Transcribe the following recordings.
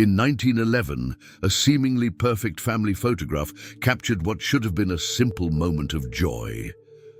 In 1911, a seemingly perfect family photograph captured what should have been a simple moment of joy.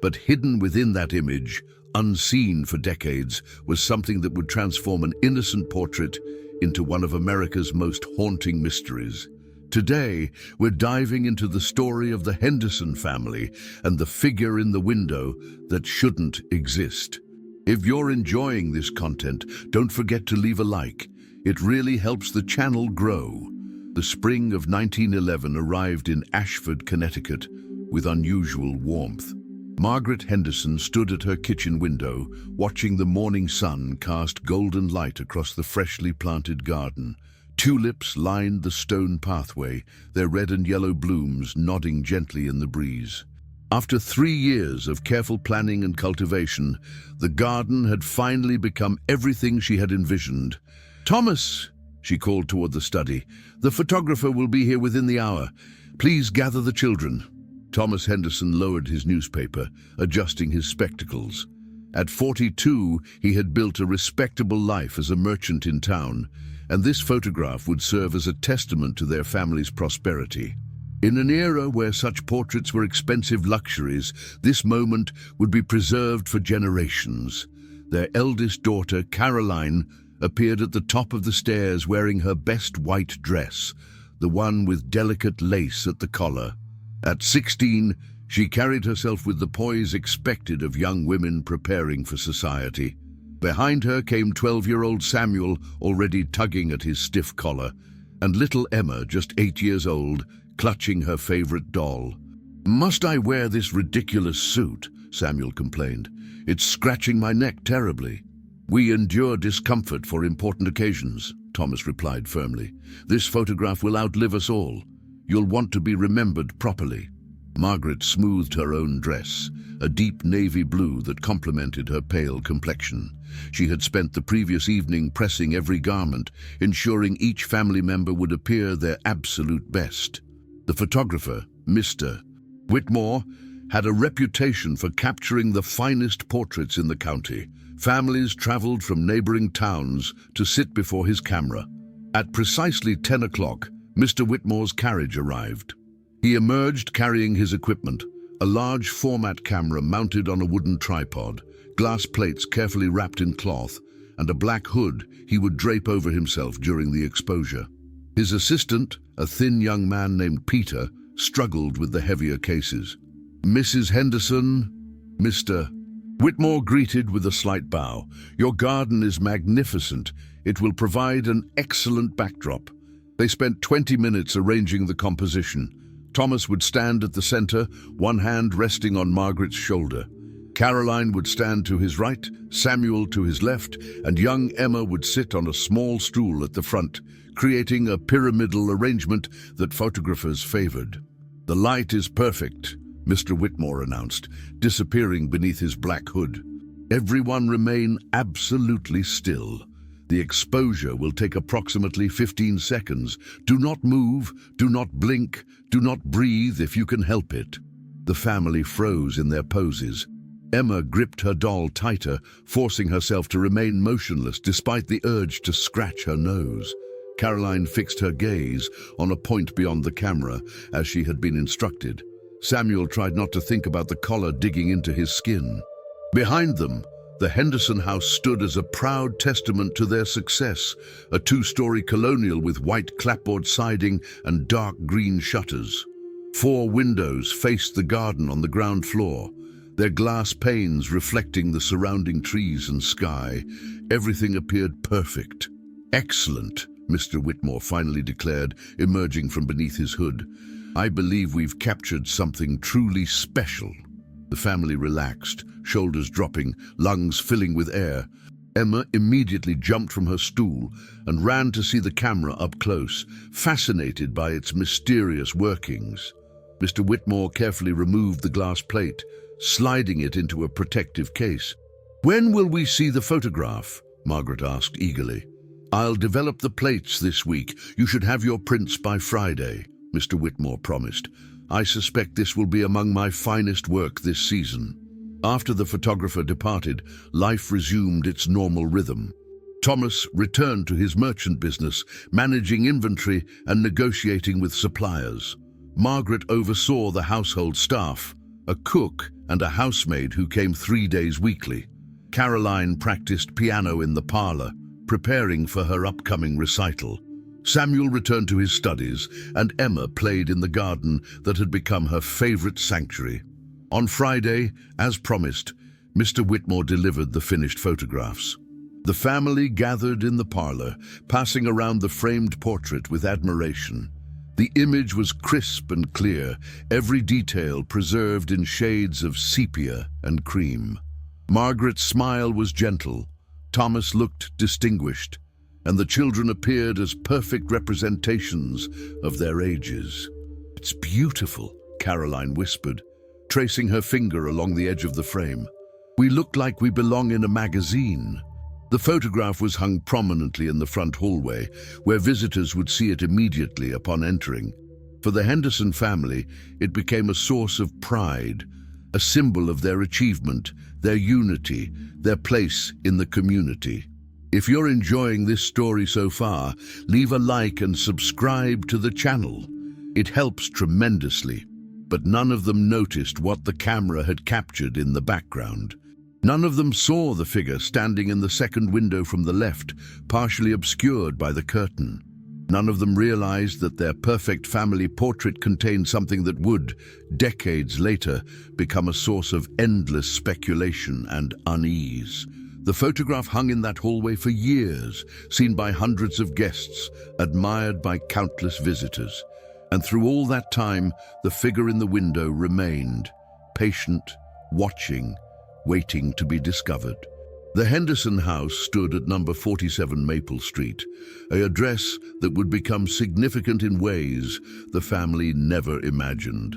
But hidden within that image, unseen for decades, was something that would transform an innocent portrait into one of America's most haunting mysteries. Today, we're diving into the story of the Henderson family and the figure in the window that shouldn't exist. If you're enjoying this content, don't forget to leave a like. It really helps the channel grow. The spring of 1911 arrived in Ashford, Connecticut, with unusual warmth. Margaret Henderson stood at her kitchen window, watching the morning sun cast golden light across the freshly planted garden. Tulips lined the stone pathway, their red and yellow blooms nodding gently in the breeze. After 3 years of careful planning and cultivation, the garden had finally become everything she had envisioned. "Thomas," she called toward the study, "the photographer will be here within the hour. Please gather the children." Thomas Henderson lowered his newspaper, adjusting his spectacles. At 42, he had built a respectable life as a merchant in town, and this photograph would serve as a testament to their family's prosperity. In an era where such portraits were expensive luxuries, this moment would be preserved for generations. Their eldest daughter, Caroline, appeared at the top of the stairs wearing her best white dress, the one with delicate lace at the collar. At 16, she carried herself with the poise expected of young women preparing for society. Behind her came 12-year-old Samuel, already tugging at his stiff collar, and little Emma, just 8 years old, clutching her favorite doll. "Must I wear this ridiculous suit?" Samuel complained. "It's scratching my neck terribly." "We endure discomfort for important occasions," Thomas replied firmly. "This photograph will outlive us all. You'll want to be remembered properly." Margaret smoothed her own dress, a deep navy blue that complemented her pale complexion. She had spent the previous evening pressing every garment, ensuring each family member would appear their absolute best. The photographer, Mr. Whitmore, had a reputation for capturing the finest portraits in the county. Families traveled from neighboring towns to sit before his camera. At precisely 10 o'clock, Mr. Whitmore's carriage arrived. He emerged carrying his equipment, a large format camera mounted on a wooden tripod, glass plates carefully wrapped in cloth, and a black hood he would drape over himself during the exposure. His assistant, a thin young man named Peter, struggled with the heavier cases. "Mrs. Henderson," Mr. Whitmore greeted with a slight bow. "Your garden is magnificent. It will provide an excellent backdrop." They spent 20 minutes arranging the composition. Thomas would stand at the center, one hand resting on Margaret's shoulder. Caroline would stand to his right, Samuel to his left, and young Emma would sit on a small stool at the front, creating a pyramidal arrangement that photographers favored. "The light is perfect," Mr. Whitmore announced, disappearing beneath his black hood. "Everyone remain absolutely still. The exposure will take approximately 15 seconds. Do not move, do not blink, do not breathe if you can help it." The family froze in their poses. Emma gripped her doll tighter, forcing herself to remain motionless despite the urge to scratch her nose. Caroline fixed her gaze on a point beyond the camera, as she had been instructed. Samuel tried not to think about the collar digging into his skin. Behind them, the Henderson house stood as a proud testament to their success, a 2-story colonial with white clapboard siding and dark green shutters. 4 windows faced the garden on the ground floor, their glass panes reflecting the surrounding trees and sky. Everything appeared perfect. "Excellent," Mr. Whitmore finally declared, emerging from beneath his hood. "I believe we've captured something truly special." The family relaxed, shoulders dropping, lungs filling with air. Emma immediately jumped from her stool and ran to see the camera up close, fascinated by its mysterious workings. Mr. Whitmore carefully removed the glass plate, sliding it into a protective case. "When will we see the photograph?" Margaret asked eagerly. "I'll develop the plates this week. You should have your prints by Friday," Mr. Whitmore promised. "I suspect this will be among my finest work this season." After the photographer departed, life resumed its normal rhythm. Thomas returned to his merchant business, managing inventory and negotiating with suppliers. Margaret oversaw the household staff, a cook and a housemaid who came 3 days weekly. Caroline practiced piano in the parlor, preparing for her upcoming recital. Samuel returned to his studies, and Emma played in the garden that had become her favorite sanctuary. On Friday, as promised, Mr. Whitmore delivered the finished photographs. The family gathered in the parlor, passing around the framed portrait with admiration. The image was crisp and clear, every detail preserved in shades of sepia and cream. Margaret's smile was gentle, Thomas looked distinguished, and the children appeared as perfect representations of their ages. "It's beautiful," Caroline whispered, tracing her finger along the edge of the frame. "We look like we belong in a magazine." The photograph was hung prominently in the front hallway, where visitors would see it immediately upon entering. For the Henderson family, it became a source of pride, a symbol of their achievement, their unity, their place in the community. If you're enjoying this story so far, leave a like and subscribe to the channel. It helps tremendously. But none of them noticed what the camera had captured in the background. None of them saw the figure standing in the second window from the left, partially obscured by the curtain. None of them realized that their perfect family portrait contained something that would, decades later, become a source of endless speculation and unease. The photograph hung in that hallway for years, seen by hundreds of guests, admired by countless visitors. And through all that time, the figure in the window remained, patient, watching, waiting to be discovered. The Henderson house stood at number 47 Maple Street, an address that would become significant in ways the family never imagined.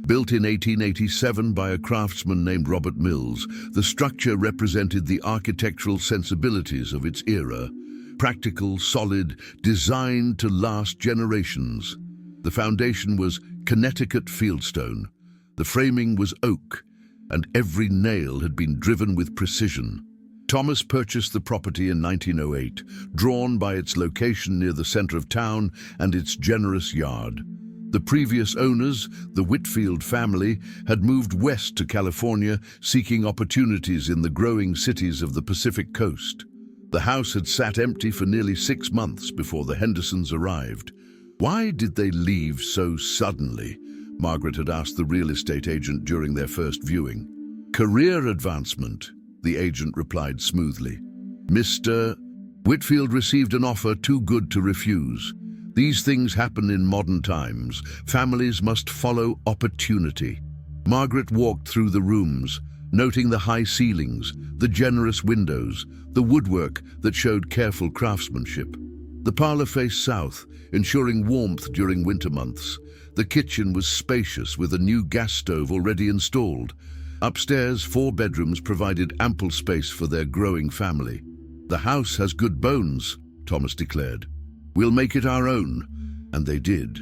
Built in 1887 by a craftsman named Robert Mills, the structure represented the architectural sensibilities of its era. Practical, solid, designed to last generations. The foundation was Connecticut fieldstone. The framing was oak, and every nail had been driven with precision. Thomas purchased the property in 1908, drawn by its location near the center of town and its generous yard. The previous owners, the Whitfield family, had moved west to California, seeking opportunities in the growing cities of the Pacific coast. The house had sat empty for nearly 6 months before the Hendersons arrived. "Why did they leave so suddenly?" Margaret had asked the real estate agent during their first viewing. "Career advancement," the agent replied smoothly. "Mr. Whitfield received an offer too good to refuse. These things happen in modern times. Families must follow opportunity." Margaret walked through the rooms, noting the high ceilings, the generous windows, the woodwork that showed careful craftsmanship. The parlor faced south, ensuring warmth during winter months. The kitchen was spacious with a new gas stove already installed. Upstairs, 4 bedrooms provided ample space for their growing family. "The house has good bones," Thomas declared. "We'll make it our own." And they did.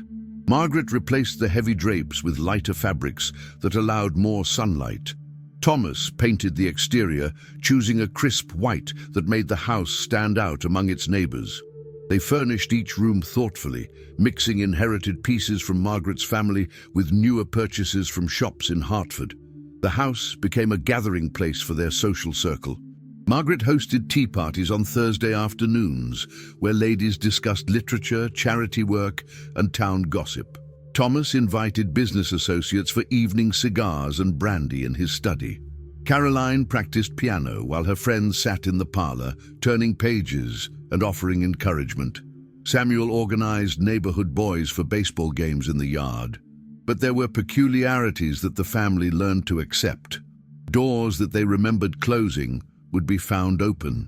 Margaret replaced the heavy drapes with lighter fabrics that allowed more sunlight. Thomas painted the exterior, choosing a crisp white that made the house stand out among its neighbors. They furnished each room thoughtfully, mixing inherited pieces from Margaret's family with newer purchases from shops in Hartford. The house became a gathering place for their social circle. Margaret hosted tea parties on Thursday afternoons, where ladies discussed literature, charity work, and town gossip. Thomas invited business associates for evening cigars and brandy in his study. Caroline practiced piano while her friends sat in the parlor, turning pages and offering encouragement. Samuel organized neighborhood boys for baseball games in the yard. But there were peculiarities that the family learned to accept. Doors that they remembered closing would be found open.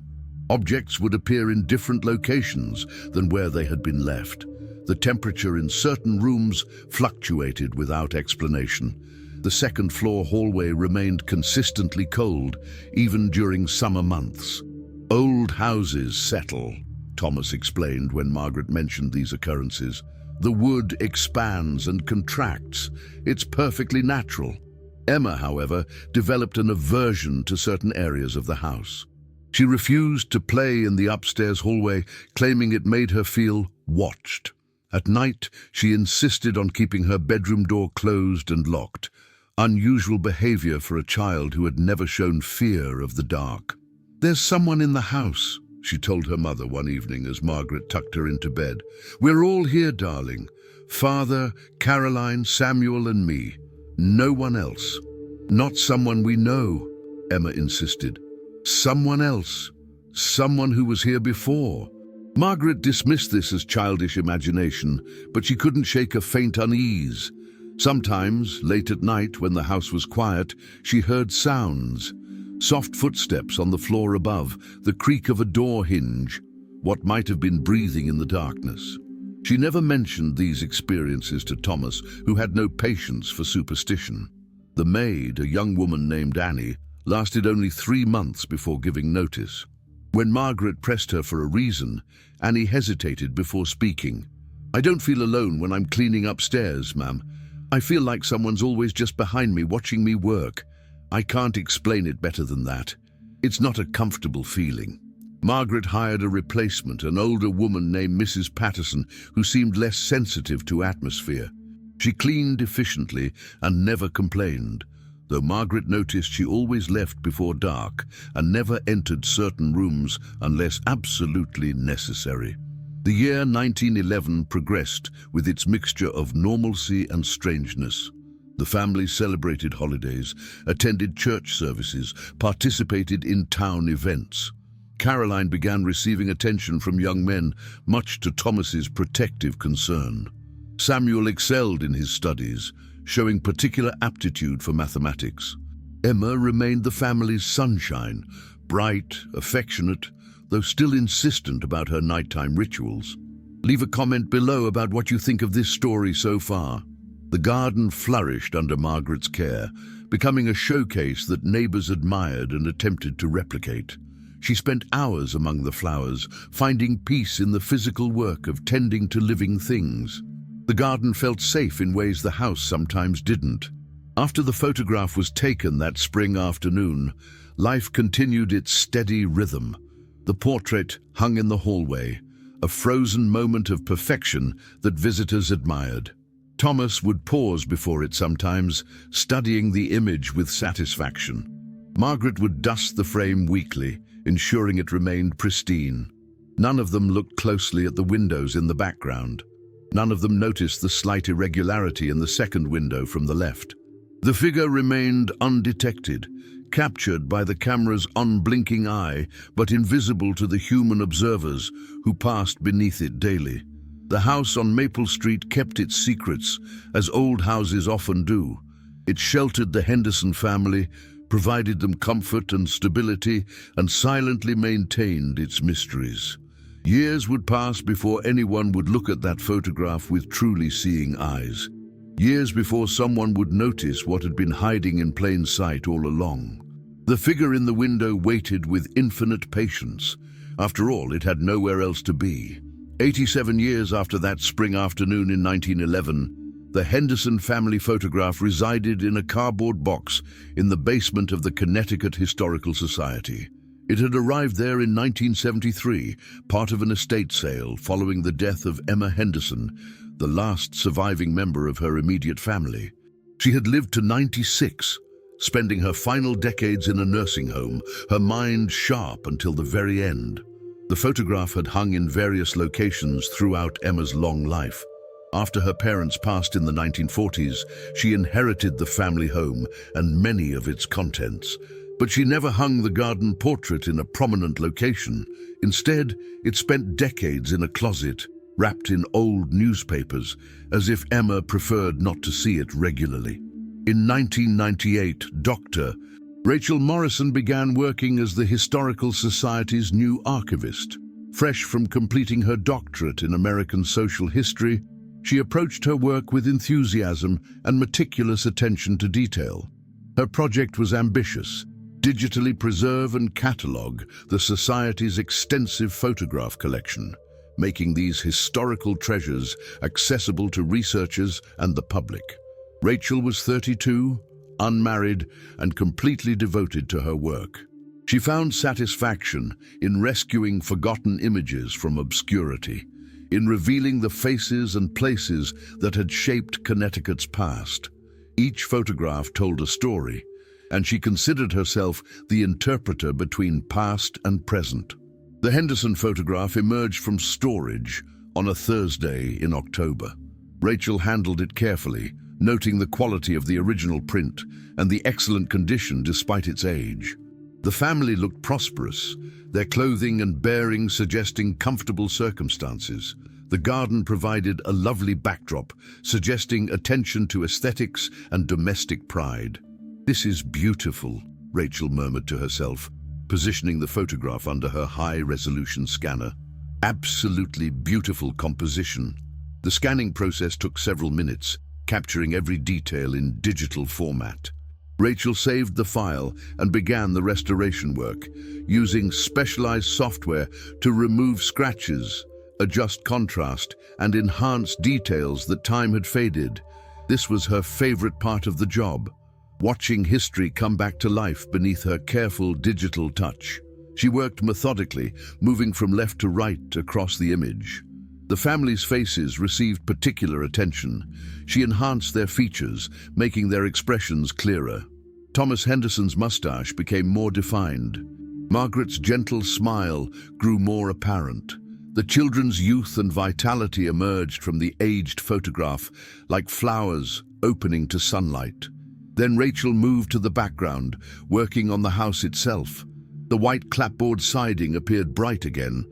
Objects would appear in different locations than where they had been left. The temperature in certain rooms fluctuated without explanation. The second-floor hallway remained consistently cold, even during summer months. "Old houses settle," Thomas explained when Margaret mentioned these occurrences. "The wood expands and contracts. It's perfectly natural." Emma, however, developed an aversion to certain areas of the house. She refused to play in the upstairs hallway, claiming it made her feel watched. At night, she insisted on keeping her bedroom door closed and locked, unusual behavior for a child who had never shown fear of the dark. "There's someone in the house," she told her mother one evening as Margaret tucked her into bed. "We're all here, darling. Father, Caroline, Samuel, and me. No one else." "Not someone we know," Emma insisted. "Someone else. Someone who was here before." Margaret dismissed this as childish imagination, but she couldn't shake a faint unease. Sometimes, late at night when the house was quiet, she heard sounds. Soft footsteps on the floor above, the creak of a door hinge, what might have been breathing in the darkness. She never mentioned these experiences to Thomas, who had no patience for superstition. The maid, a young woman named Annie, lasted only 3 months before giving notice. When Margaret pressed her for a reason, Annie hesitated before speaking. "I don't feel alone when I'm cleaning upstairs, ma'am. I feel like someone's always just behind me watching me work. I can't explain it better than that. It's not a comfortable feeling." Margaret hired a replacement, an older woman named Mrs. Patterson, who seemed less sensitive to atmosphere. She cleaned efficiently and never complained, though Margaret noticed she always left before dark and never entered certain rooms unless absolutely necessary. The year 1911 progressed with its mixture of normalcy and strangeness. The family celebrated holidays, attended church services, participated in town events. Caroline began receiving attention from young men, much to Thomas's protective concern. Samuel excelled in his studies, showing particular aptitude for mathematics. Emma remained the family's sunshine, bright, affectionate, though still insistent about her nighttime rituals. Leave a comment below about what you think of this story so far. The garden flourished under Margaret's care, becoming a showcase that neighbors admired and attempted to replicate. She spent hours among the flowers, finding peace in the physical work of tending to living things. The garden felt safe in ways the house sometimes didn't. After the photograph was taken that spring afternoon, life continued its steady rhythm. The portrait hung in the hallway, a frozen moment of perfection that visitors admired. Thomas would pause before it sometimes, studying the image with satisfaction. Margaret would dust the frame weekly, ensuring it remained pristine. None of them looked closely at the windows in the background. None of them noticed the slight irregularity in the second window from the left. The figure remained undetected, captured by the camera's unblinking eye, but invisible to the human observers who passed beneath it daily. The house on Maple Street kept its secrets, as old houses often do. It sheltered the Henderson family, provided them comfort and stability, and silently maintained its mysteries. Years would pass before anyone would look at that photograph with truly seeing eyes. Years before someone would notice what had been hiding in plain sight all along. The figure in the window waited with infinite patience. After all, it had nowhere else to be. 87 years after that spring afternoon in 1911, the Henderson family photograph resided in a cardboard box in the basement of the Connecticut Historical Society. It had arrived there in 1973, part of an estate sale following the death of Emma Henderson, the last surviving member of her immediate family. She had lived to 96, spending her final decades in a nursing home, her mind sharp until the very end. The photograph had hung in various locations throughout Emma's long life. After her parents passed in the 1940s, she inherited the family home and many of its contents. But she never hung the garden portrait in a prominent location. Instead, it spent decades in a closet, wrapped in old newspapers, as if Emma preferred not to see it regularly. In 1998, Dr. Rachel Morrison began working as the Historical Society's new archivist. Fresh from completing her doctorate in American social history, she approached her work with enthusiasm and meticulous attention to detail. Her project was ambitious: digitally preserve and catalogue the Society's extensive photograph collection, making these historical treasures accessible to researchers and the public. Rachel was 32, unmarried, and completely devoted to her work. She found satisfaction in rescuing forgotten images from obscurity, in revealing the faces and places that had shaped Connecticut's past. Each photograph told a story, and she considered herself the interpreter between past and present. The Henderson photograph emerged from storage on a Thursday in October. Rachel handled it carefully, noting the quality of the original print and the excellent condition despite its age. The family looked prosperous, their clothing and bearing suggesting comfortable circumstances. The garden provided a lovely backdrop, suggesting attention to aesthetics and domestic pride. "This is beautiful," Rachel murmured to herself, positioning the photograph under her high-resolution scanner. Absolutely beautiful composition. The scanning process took several minutes, capturing every detail in digital format. Rachel saved the file and began the restoration work, using specialized software to remove scratches, adjust contrast, and enhance details that time had faded. This was her favorite part of the job, watching history come back to life beneath her careful digital touch. She worked methodically, moving from left to right across the image. The family's faces received particular attention. She enhanced their features, making their expressions clearer. Thomas Henderson's mustache became more defined. Margaret's gentle smile grew more apparent. The children's youth and vitality emerged from the aged photograph, like flowers opening to sunlight. Then Rachel moved to the background, working on the house itself. The white clapboard siding appeared bright again.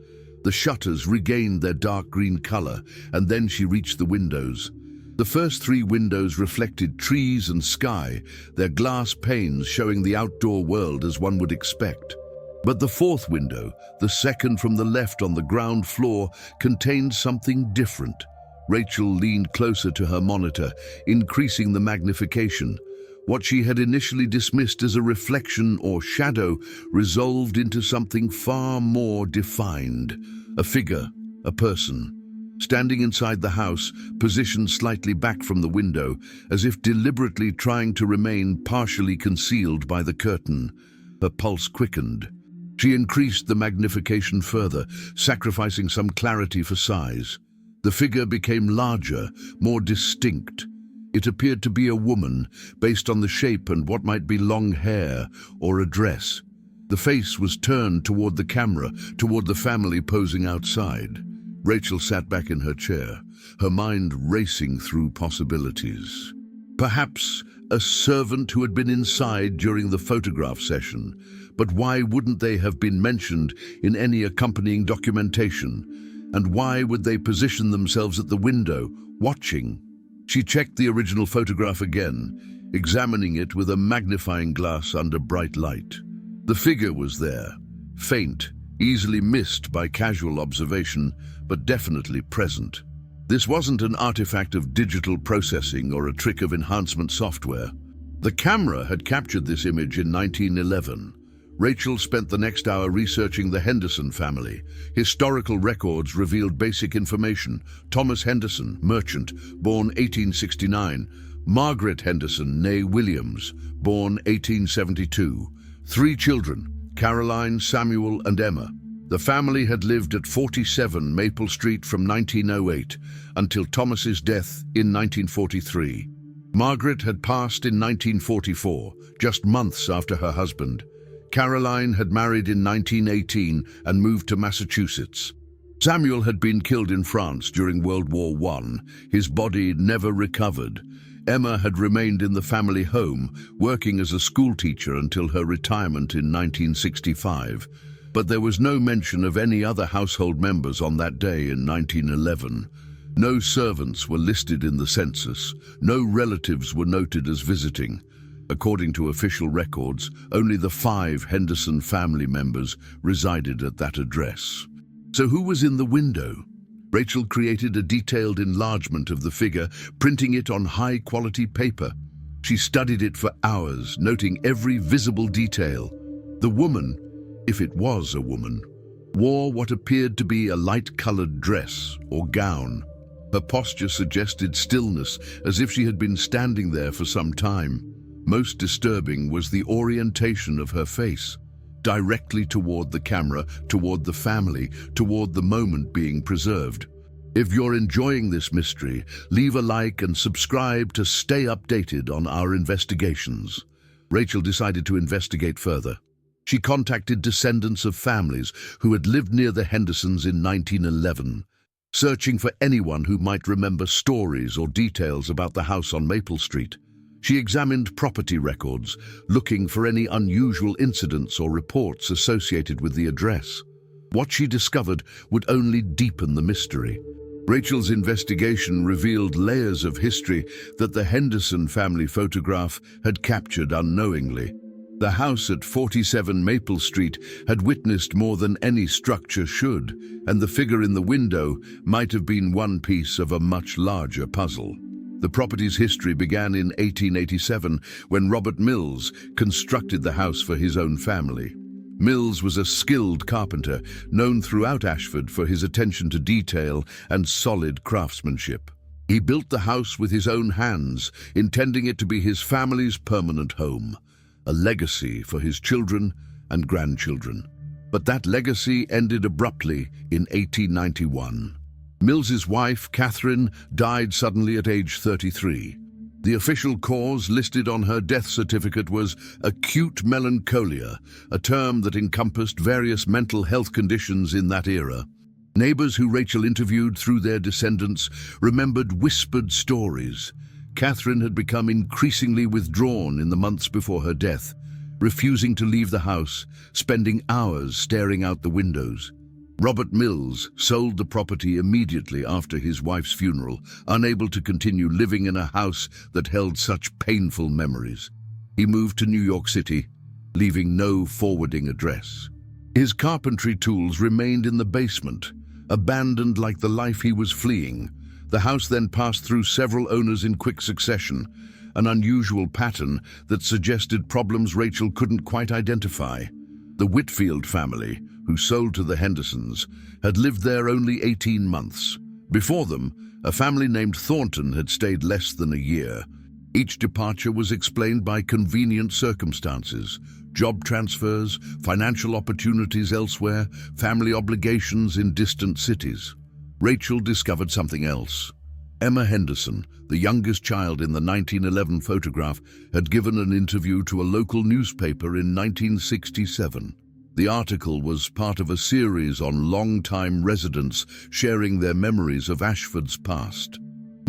The shutters regained their dark green color, and then she reached the windows. The first three windows reflected trees and sky, their glass panes showing the outdoor world as one would expect. But the fourth window, the second from the left on the ground floor, contained something different. Rachel leaned closer to her monitor, increasing the magnification. What she had initially dismissed as a reflection or shadow resolved into something far more defined. A figure, a person, standing inside the house, positioned slightly back from the window, as if deliberately trying to remain partially concealed by the curtain. Her pulse quickened. She increased the magnification further, sacrificing some clarity for size. The figure became larger, more distinct. It appeared to be a woman, based on the shape and what might be long hair or a dress. The face was turned toward the camera, toward the family posing outside. Rachel sat back in her chair, her mind racing through possibilities. Perhaps a servant who had been inside during the photograph session, but why wouldn't they have been mentioned in any accompanying documentation? And why would they position themselves at the window, watching? She checked the original photograph again, examining it with a magnifying glass under bright light. The figure was there, faint, easily missed by casual observation, but definitely present. This wasn't an artifact of digital processing or a trick of enhancement software. The camera had captured this image in 1911. Rachel spent the next hour researching the Henderson family. Historical records revealed basic information. Thomas Henderson, merchant, born 1869. Margaret Henderson, née Williams, born 1872. 3 children, Caroline, Samuel, and Emma. The family had lived at 47 Maple Street from 1908 until Thomas's death in 1943. Margaret had passed in 1944, just months after her husband. Caroline had married in 1918 and moved to Massachusetts. Samuel had been killed in France during World War I. His body never recovered. Emma had remained in the family home, working as a schoolteacher until her retirement in 1965. But there was no mention of any other household members on that day in 1911. No servants were listed in the census. No relatives were noted as visiting. According to official records, only the 5 Henderson family members resided at that address. So who was in the window? Rachel created a detailed enlargement of the figure, printing it on high-quality paper. She studied it for hours, noting every visible detail. The woman, if it was a woman, wore what appeared to be a light-colored dress or gown. Her posture suggested stillness, as if she had been standing there for some time. Most disturbing was the orientation of her face. directly toward the camera, toward the family, toward the moment being preserved. If you're enjoying this mystery, leave a like and subscribe to stay updated on our investigations. Rachel decided to investigate further. She contacted descendants of families who had lived near the Hendersons in 1911, searching for anyone who might remember stories or details about the house on Maple Street. She examined property records, looking for any unusual incidents or reports associated with the address. What she discovered would only deepen the mystery. Rachel's investigation revealed layers of history that the Henderson family photograph had captured unknowingly. The house at 47 Maple Street had witnessed more than any structure should, and the figure in the window might have been one piece of a much larger puzzle. The property's history began in 1887 when Robert Mills constructed the house for his own family. Mills was a skilled carpenter, known throughout Ashford for his attention to detail and solid craftsmanship. He built the house with his own hands, intending it to be his family's permanent home, a legacy for his children and grandchildren. But that legacy ended abruptly in 1891. Mills's wife, Catherine, died suddenly at age 33. The official cause listed on her death certificate was acute melancholia, a term that encompassed various mental health conditions in that era. Neighbors who Rachel interviewed through their descendants remembered whispered stories. Catherine had become increasingly withdrawn in the months before her death, refusing to leave the house, spending hours staring out the windows. Robert Mills sold the property immediately after his wife's funeral, unable to continue living in a house that held such painful memories. He moved to New York City, leaving no forwarding address. His carpentry tools remained in the basement, abandoned like the life he was fleeing. The house then passed through several owners in quick succession, an unusual pattern that suggested problems Rachel couldn't quite identify. The Whitfield family, who sold to the Hendersons, had lived there only 18 months. Before them, a family named Thornton had stayed less than a year. Each departure was explained by convenient circumstances: job transfers, financial opportunities elsewhere, family obligations in distant cities. Rachel discovered something else. Emma Henderson, the youngest child in the 1911 photograph, had given an interview to a local newspaper in 1967. The article was part of a series on long-time residents sharing their memories of Ashford's past.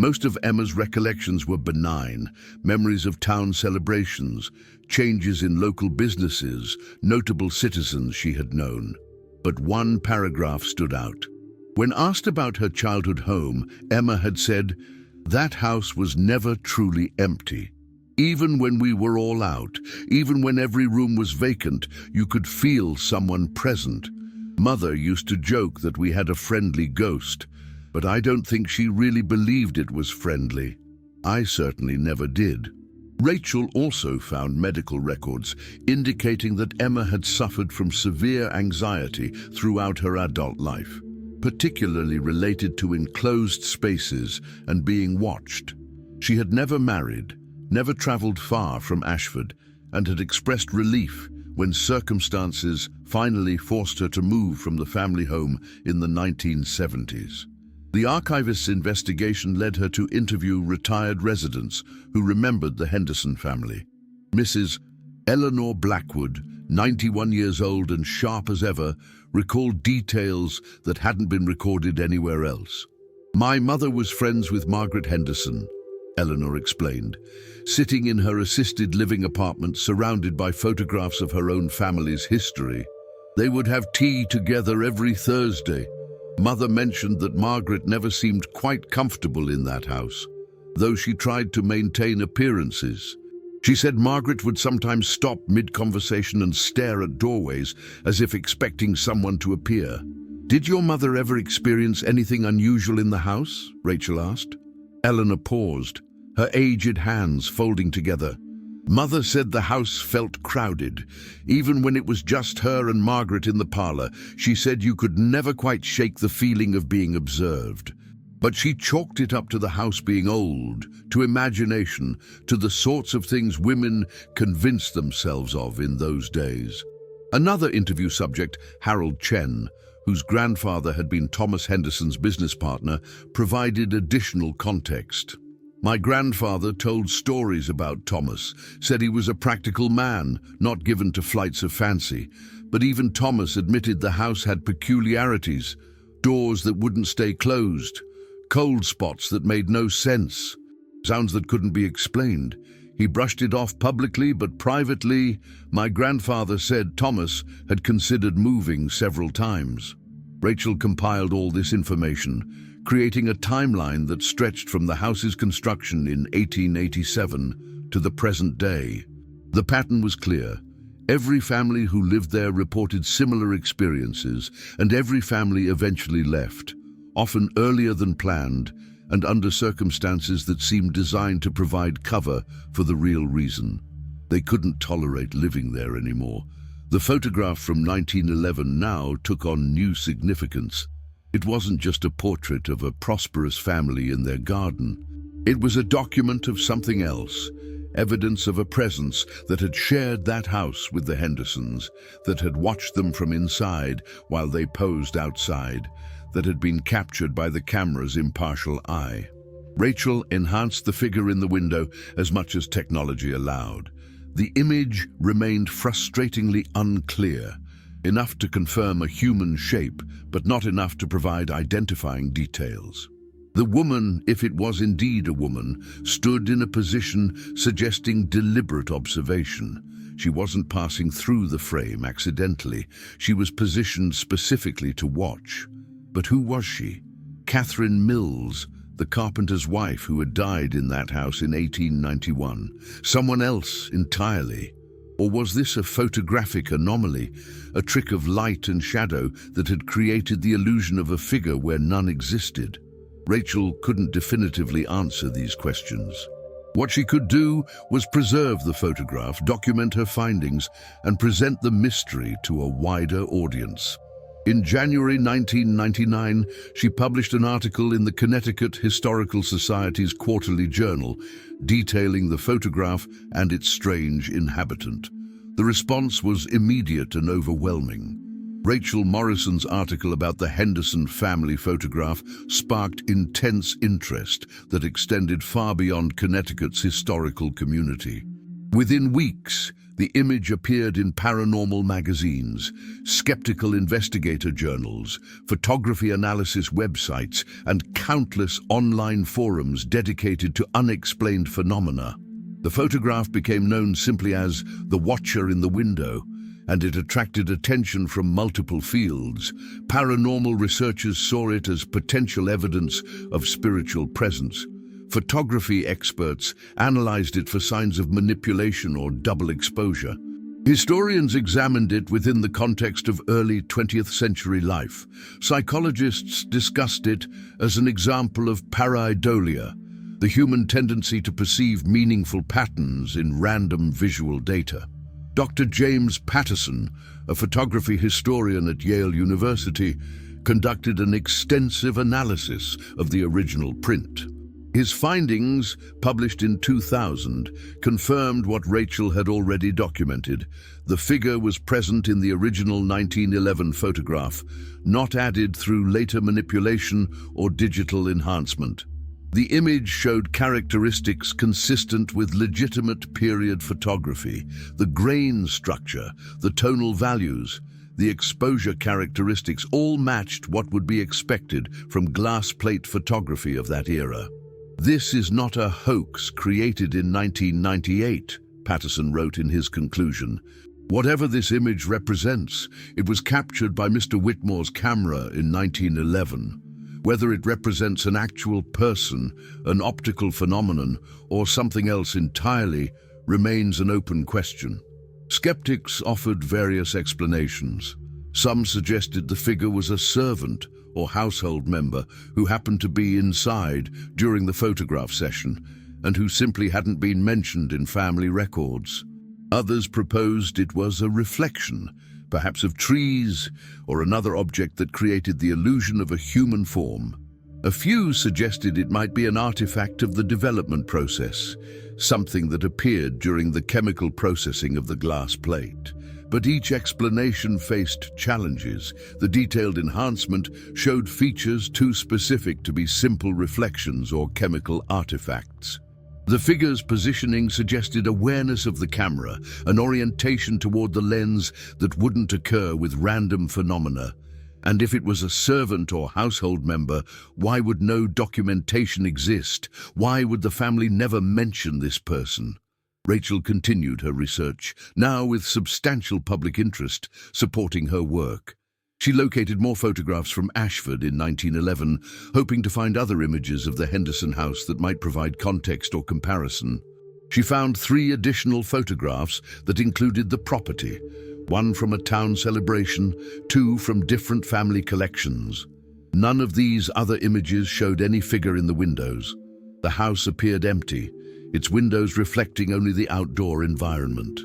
Most of Emma's recollections were benign, memories of town celebrations, changes in local businesses, notable citizens she had known. But one paragraph stood out. When asked about her childhood home, Emma had said, "That house was never truly empty. Even when we were all out, even when every room was vacant, you could feel someone present. Mother used to joke that we had a friendly ghost, but I don't think she really believed it was friendly. I certainly never did." Rachel also found medical records indicating that Emma had suffered from severe anxiety throughout her adult life, particularly related to enclosed spaces and being watched. She had never married, never traveled far from Ashford, and had expressed relief when circumstances finally forced her to move from the family home in the 1970s. The archivist's investigation led her to interview retired residents who remembered the Henderson family. Mrs. Eleanor Blackwood, 91 years old and sharp as ever, recalled details that hadn't been recorded anywhere else. "My mother was friends with Margaret Henderson," Eleanor explained, sitting in her assisted living apartment surrounded by photographs of her own family's history. "They would have tea together every Thursday. Mother mentioned that Margaret never seemed quite comfortable in that house, though she tried to maintain appearances. She said Margaret would sometimes stop mid-conversation and stare at doorways as if expecting someone to appear." "Did your mother ever experience anything unusual in the house?" Rachel asked. Eleanor paused, her aged hands folding together. "Mother said the house felt crowded. Even when it was just her and Margaret in the parlor, she said you could never quite shake the feeling of being observed. But she chalked it up to the house being old, to imagination, to the sorts of things women convinced themselves of in those days." Another interview subject, Harold Chen, whose grandfather had been Thomas Henderson's business partner, provided additional context. "My grandfather told stories about Thomas, said he was a practical man, not given to flights of fancy. But even Thomas admitted the house had peculiarities, doors that wouldn't stay closed, cold spots that made no sense, sounds that couldn't be explained. He brushed it off publicly, but privately, my grandfather said Thomas had considered moving several times." Rachel compiled all this information, creating a timeline that stretched from the house's construction in 1887 to the present day. The pattern was clear. Every family who lived there reported similar experiences, and every family eventually left, often earlier than planned, and under circumstances that seemed designed to provide cover for the real reason. They couldn't tolerate living there anymore. The photograph from 1911 now took on new significance. It wasn't just a portrait of a prosperous family in their garden. It was a document of something else, evidence of a presence that had shared that house with the Hendersons, that had watched them from inside while they posed outside, that had been captured by the camera's impartial eye. Rachel enhanced the figure in the window as much as technology allowed. The image remained frustratingly unclear, enough to confirm a human shape, but not enough to provide identifying details. The woman, if it was indeed a woman, stood in a position suggesting deliberate observation. She wasn't passing through the frame accidentally. She was positioned specifically to watch. But who was she? Catherine Mills, the carpenter's wife who had died in that house in 1891. Someone else entirely. Or was this a photographic anomaly, a trick of light and shadow that had created the illusion of a figure where none existed? Rachel couldn't definitively answer these questions. What she could do was preserve the photograph, document her findings, and present the mystery to a wider audience. In January 1999, she published an article in the Connecticut Historical Society's Quarterly Journal, detailing the photograph and its strange inhabitant. The response was immediate and overwhelming. Rachel Morrison's article about the Henderson family photograph sparked intense interest that extended far beyond Connecticut's historical community. Within weeks, the image appeared in paranormal magazines, skeptical investigator journals, photography analysis websites, and countless online forums dedicated to unexplained phenomena. The photograph became known simply as the Watcher in the Window, and it attracted attention from multiple fields. Paranormal researchers saw it as potential evidence of spiritual presence. Photography experts analyzed it for signs of manipulation or double exposure. Historians examined it within the context of early 20th century life. Psychologists discussed it as an example of pareidolia, the human tendency to perceive meaningful patterns in random visual data. Dr. James Patterson, a photography historian at Yale University, conducted an extensive analysis of the original print. His findings, published in 2000, confirmed what Rachel had already documented. The figure was present in the original 1911 photograph, not added through later manipulation or digital enhancement. The image showed characteristics consistent with legitimate period photography: the grain structure, the tonal values, the exposure characteristics all matched what would be expected from glass plate photography of that era. "This is not a hoax created in 1998, Patterson wrote in his conclusion. Whatever this image represents, it was captured by Mr. Whitmore's camera in 1911. Whether it represents an actual person, an optical phenomenon, or something else entirely remains an open question." Skeptics offered various explanations. Some suggested the figure was a servant or household member who happened to be inside during the photograph session and who simply hadn't been mentioned in family records. Others proposed it was a reflection, perhaps of trees or another object that created the illusion of a human form. A few suggested it might be an artifact of the development process, something that appeared during the chemical processing of the glass plate. But each explanation faced challenges. The detailed enhancement showed features too specific to be simple reflections or chemical artifacts. The figure's positioning suggested awareness of the camera, an orientation toward the lens that wouldn't occur with random phenomena. And if it was a servant or household member, why would no documentation exist? Why would the family never mention this person? Rachel continued her research, now with substantial public interest supporting her work. She located more photographs from Ashford in 1911, hoping to find other images of the Henderson house that might provide context or comparison. She found 3 additional photographs that included the property, 1 from a town celebration, 2 from different family collections. None of these other images showed any figure in the windows. The house appeared empty, its windows reflecting only the outdoor environment.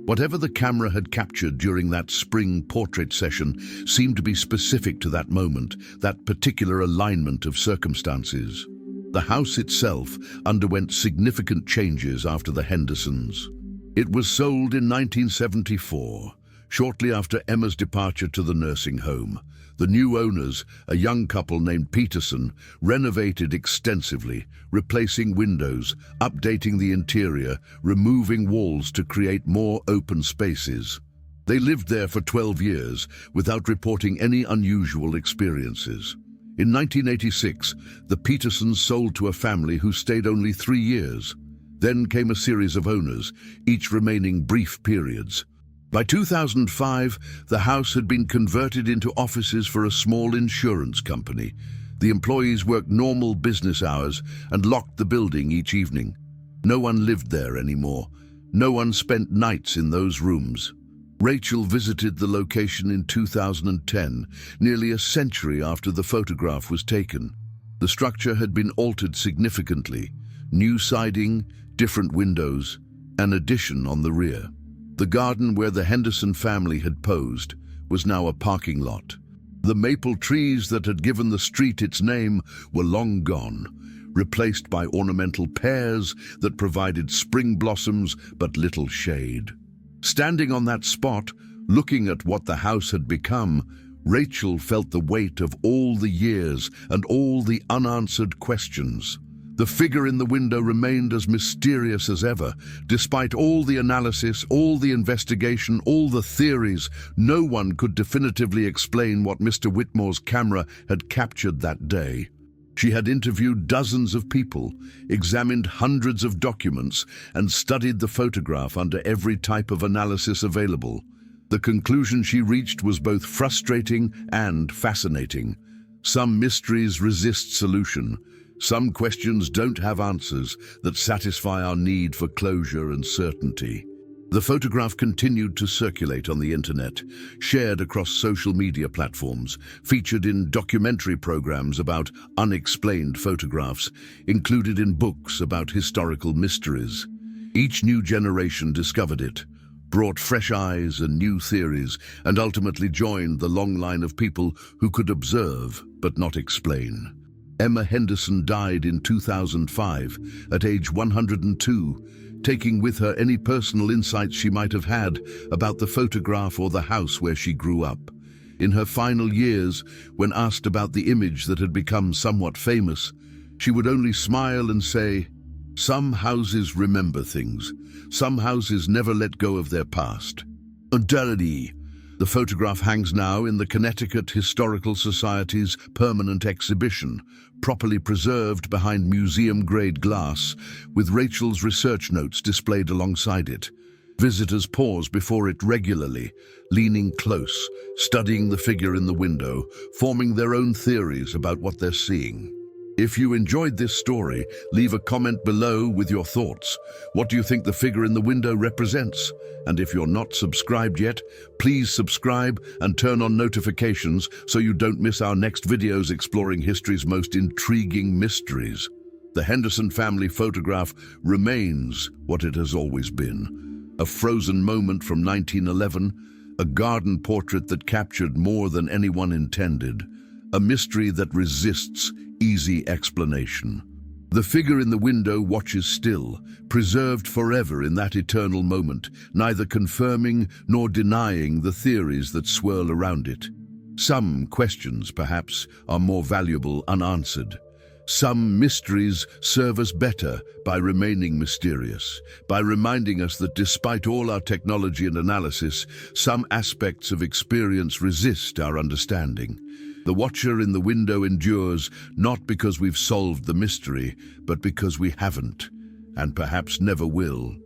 Whatever the camera had captured during that spring portrait session seemed to be specific to that moment, that particular alignment of circumstances. The house itself underwent significant changes after the Hendersons. It was sold in 1974, shortly after Emma's departure to the nursing home. The new owners, a young couple named Peterson, renovated extensively, replacing windows, updating the interior, removing walls to create more open spaces. They lived there for 12 years without reporting any unusual experiences. In 1986, the Petersons sold to a family who stayed only 3 years. Then came a series of owners, each remaining brief periods. By 2005, the house had been converted into offices for a small insurance company. The employees worked normal business hours and locked the building each evening. No one lived there anymore. No one spent nights in those rooms. Rachel visited the location in 2010, nearly a century after the photograph was taken. The structure had been altered significantly. New siding, different windows, an addition on the rear. The garden where the Henderson family had posed was now a parking lot. The maple trees that had given the street its name were long gone, replaced by ornamental pears that provided spring blossoms but little shade. Standing on that spot, looking at what the house had become, Rachel felt the weight of all the years and all the unanswered questions. The figure in the window remained as mysterious as ever. Despite all the analysis, all the investigation, all the theories, no one could definitively explain what Mr. Whitmore's camera had captured that day. She had interviewed dozens of people, examined hundreds of documents, and studied the photograph under every type of analysis available. The conclusion she reached was both frustrating and fascinating. Some mysteries resist solution. Some questions don't have answers that satisfy our need for closure and certainty. The photograph continued to circulate on the internet, shared across social media platforms, featured in documentary programs about unexplained photographs, included in books about historical mysteries. Each new generation discovered it, brought fresh eyes and new theories, and ultimately joined the long line of people who could observe but not explain. Emma Henderson died in 2005 at age 102, taking with her any personal insights she might have had about the photograph or the house where she grew up. In her final years, when asked about the image that had become somewhat famous, she would only smile and say, "Some houses remember things. Some houses never let go of their past." Undoubtedly, the photograph hangs now in the Connecticut Historical Society's permanent exhibition, properly preserved behind museum-grade glass, with Rachel's research notes displayed alongside it. Visitors pause before it regularly, leaning close, studying the figure in the window, forming their own theories about what they're seeing. If you enjoyed this story, leave a comment below with your thoughts. What do you think the figure in the window represents? And if you're not subscribed yet, please subscribe and turn on notifications so you don't miss our next videos exploring history's most intriguing mysteries. The Henderson family photograph remains what it has always been. A frozen moment from 1911, a garden portrait that captured more than anyone intended, a mystery that resists easy explanation. The figure in the window watches still, preserved forever in that eternal moment, neither confirming nor denying the theories that swirl around it. Some questions, perhaps, are more valuable unanswered. Some mysteries serve us better by remaining mysterious, by reminding us that despite all our technology and analysis, some aspects of experience resist our understanding. The watcher in the window endures not because we've solved the mystery, but because we haven't, and perhaps never will.